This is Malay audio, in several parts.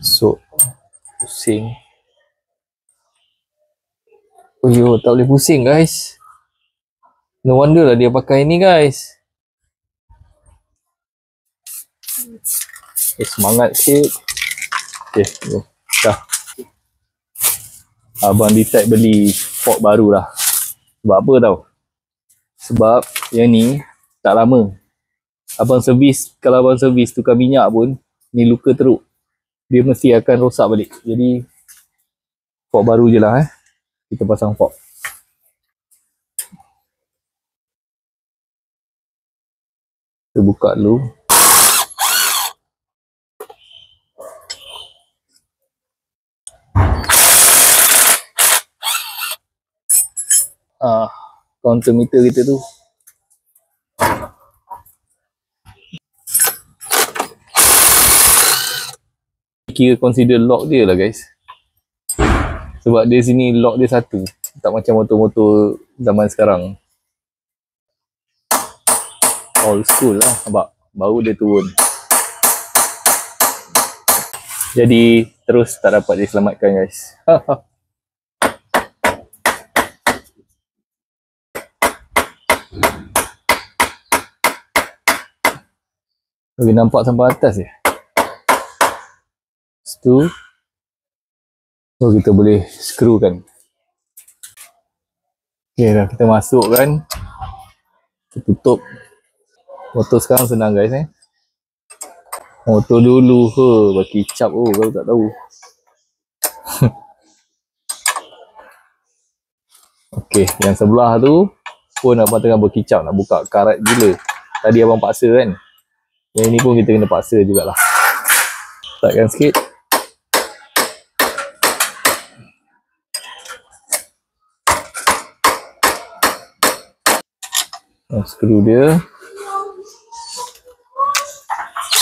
So pusing. Oh yo, tak boleh pusing guys. No wonder lah dia pakai ni guys. Semangat sikit. Okay, dah. Abang decide beli fork baru lah. Sebab apa tau? Sebab yang ni tak lama. Abang servis, kalau abang servis tukar minyak pun, ni luka teruk. Dia mesti akan rosak balik. Jadi fork baru je lah kita pasang fork. Kita buka dulu. Counter meter kita tu. Kira consider lock dia lah guys. Sebab dia sini lock dia satu. Tak macam motor-motor zaman sekarang. Old school lah. Nampak? Baru dia turun. Jadi terus tak dapat diselamatkan guys. Boleh nampak sampai atas je. Lepas tu kita boleh screw kan. Ok dah kita masukkan. Kita tutup. Motor sekarang senang guys Motor dulu bagi cap kalau tak tahu. Ok, yang sebelah tu pun abang tengah berkicap nak buka karat gila. Tadi abang paksa kan. Yang ni pun kita kena paksa jugalah. Startkan sikit. Screw dia.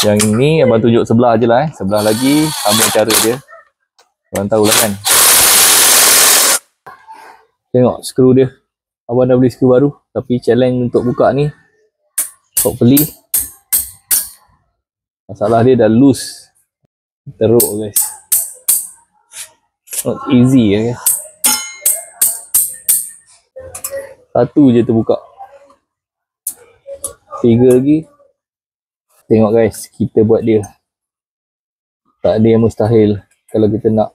Yang ini abang tunjuk sebelah je lah Sebelah lagi sama cara dia. Abang tahulah kan. Tengok screw dia. Abang dah beli screw baru. Tapi challenge untuk buka ni hopefully masalah dia dah loose. Teruk guys. Not easy guys. Satu je terbuka. 3 lagi. Tengok guys, kita buat dia. Tak ada yang mustahil kalau kita nak.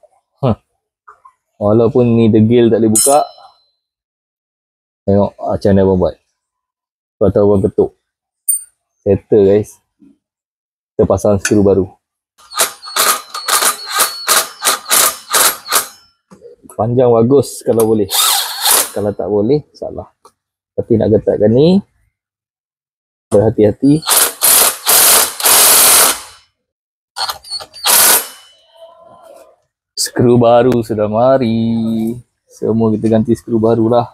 Walaupun ni degil tak boleh buka. Tengok macam mana abang buat. Lepas tu abang ketuk. Settle guys. Kita pasang skru baru. Panjang bagus kalau boleh. Kalau tak boleh, salah. Tapi nak getakkan ni, berhati-hati. Skru baru sudah mari. Semua kita ganti skru baru lah.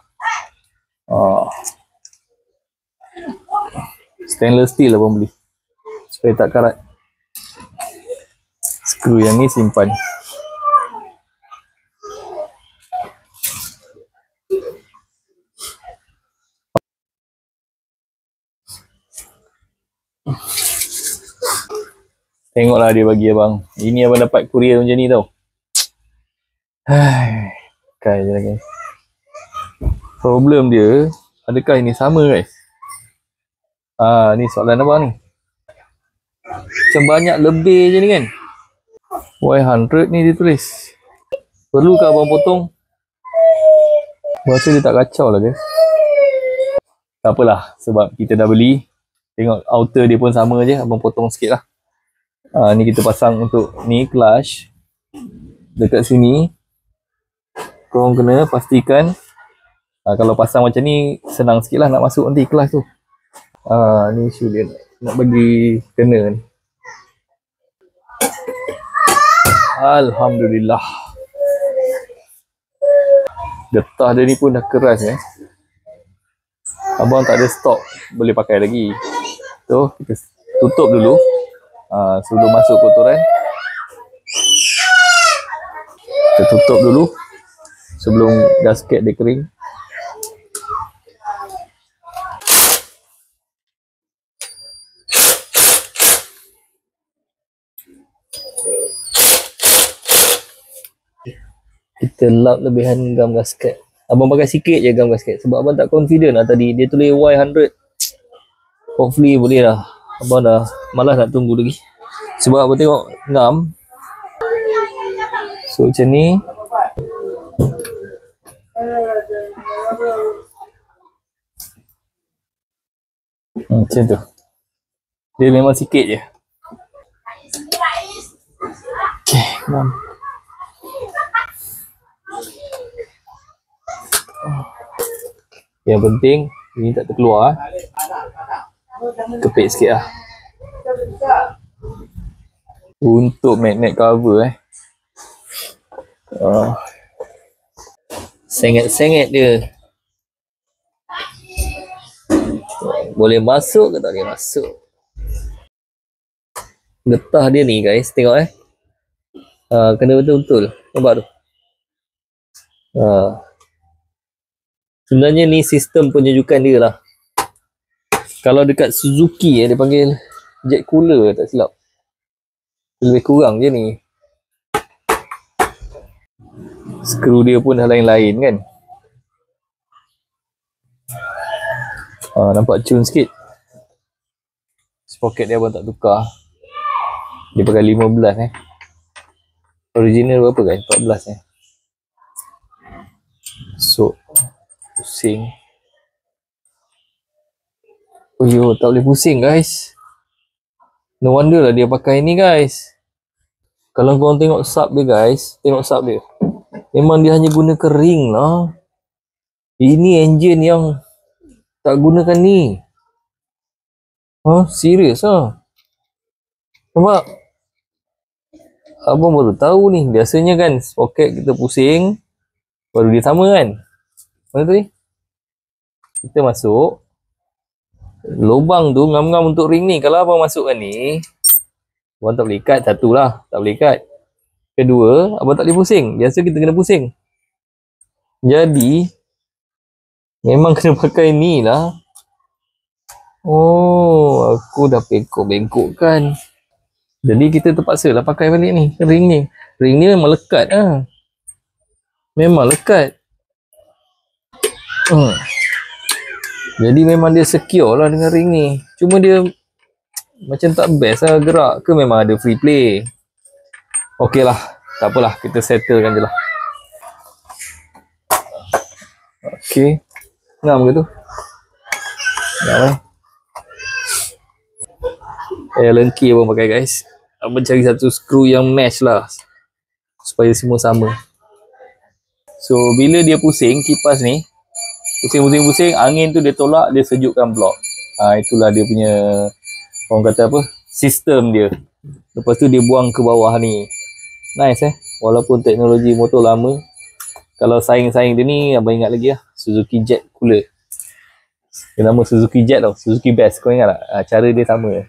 Stainless steel abang beli. Supaya tak karat. Skru yang ni simpan. Tengoklah dia bagi abang. Ini abang dapat courier macam ni tau. Kai je lah guys. Problem dia, adakah ini sama guys? Ni soalan abang ni. Macam banyak lebih je ni kan. Y100 ni dia tulis. Perlukah abang potong? Rasa dia tak kacau lah guys. Tak apalah, sebab kita dah beli. Tengok outer dia pun sama je. Abang potong sikit lah. Ni kita pasang untuk ni clutch. Dekat sini korang kena pastikan kalau pasang macam ni senang sikit lah nak masuk nanti kelas tu. Ni isu dia nak bagi kena ni. Alhamdulillah. Getah dia ni pun dah keras ya. Abang tak ada stok boleh pakai lagi. So kita tutup dulu sebelum masuk kotoran. Kita tutup dulu sebelum gasket dia kering. Kita lap lebihan gam gasket. Abang pakai sikit je gam gasket sebab abang tak confident lah tadi. Dia tulis Y100. Hopefully boleh lah. Abang dah malas nak tunggu lagi. Sebab abang tengok ngam. So macam ni. Macam tu. Dia memang sikit je. Okay, ngam. Yang penting ini tak terkeluar. Kepit sikit lah. Untuk magnet cover sengit-sengit dia. Boleh masuk ke tak boleh masuk. Getah dia ni guys, tengok kena betul-betul. Nampak tu. Sebenarnya ni sistem penyejukan dia lah. Kalau dekat Suzuki dia panggil jet cooler tak silap. Lebih kurang je ni. Skru dia pun dah lain-lain kan. Nampak cun sikit. Sprocket dia abang tak tukar. Dia pakai 15 Original berapa guys? 14 So pusing. Oh yo, tak boleh pusing guys. No wonder lah dia pakai ni guys. Kalau korang tengok sub dia guys, tengok sub dia. Memang dia hanya gunakan ring lah. Ini engine yang tak gunakan ni. Serius Nampak? Abang baru tahu ni. Biasanya kan sprocket kita pusing, baru dia sama kan. Mana tu ni? Kita masuk. Lubang tu ngam-ngam untuk ring ni. Kalau abang masukkan ni, abang tak boleh ikat. Satu lah, tak boleh ikat. Kedua, abang tak boleh pusing. Biasa kita kena pusing. Jadi memang kena pakai ni lah. Oh, aku dah bengkok-bengkokkan. Jadi kita terpaksa lah pakai balik ni, ring ni. Ring ni memang lekat Memang lekat. Jadi memang dia secure lah dengan ring ni. Cuma dia macam tak best lah gerak ke memang ada free play. Okey lah, tak apalah, kita settlekan je lah. Okey. Ngam ke tu? Ngam Allen key abang pakai guys. Abang cari satu skru yang match lah, supaya semua sama. So bila dia pusing kipas ni, pusing, angin tu dia tolak, dia sejukkan blok. Itulah dia punya, orang kata apa, sistem dia. Lepas tu dia buang ke bawah ni. Nice walaupun teknologi motor lama. Kalau saing-saing dia ni, abang ingat lagi lah, Suzuki Jet Cooler. Dia nama Suzuki Jet tau, Suzuki Best, kau ingat tak? Cara dia sama.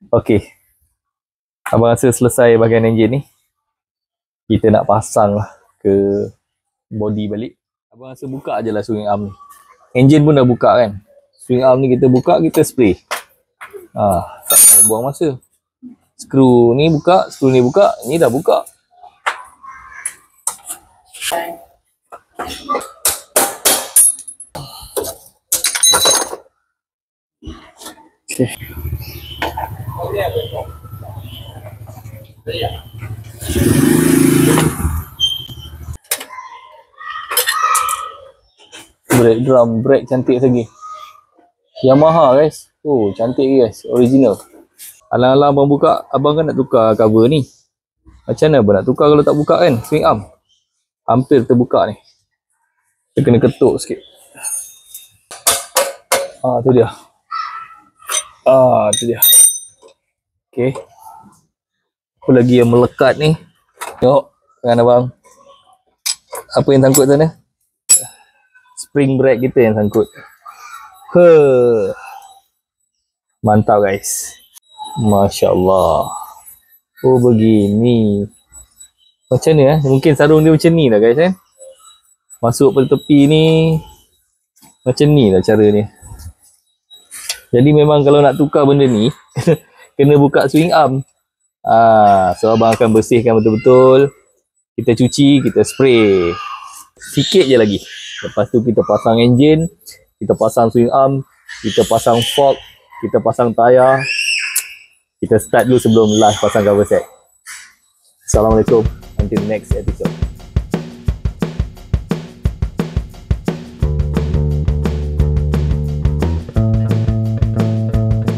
Okey, abang rasa selesai bahagian enjin ni. Kita nak pasang lah ke body balik. Abang rasa buka je lah swing arm ni. Enjin pun dah buka kan. Swing arm ni kita buka, kita spray. Tak payah buang masa. Skru ni buka, ni dah buka. Okay. Brake drum, brake cantik lagi. Yamaha guys. Cantik guys, original. Alang-alang abang buka, abang kan nak tukar cover ni. Macam mana abang nak tukar kalau tak buka kan? Swing arm hampir terbuka ni. Kita kena ketuk sikit. Tu dia. Tu dia. Okey. Apa lagi yang melekat ni? Tengok dengan abang. Apa yang sangkut sana? Spring brake kita yang sangkut. Mantap guys. Masya Allah. Begini. Macam ni mungkin sarung dia macam ni lah guys Masuk pada tepi ni. Macam ni lah cara ni. Jadi memang kalau nak tukar benda ni kena buka swing arm. So abang akan bersihkan betul-betul. kita cuci, kita spray. Sikit je lagi. Lepas tu kita pasang enjin, kita pasang swing arm, kita pasang fork, kita pasang tayar. Kita start dulu sebelum last pasang cover set. Assalamualaikum. Until next episode.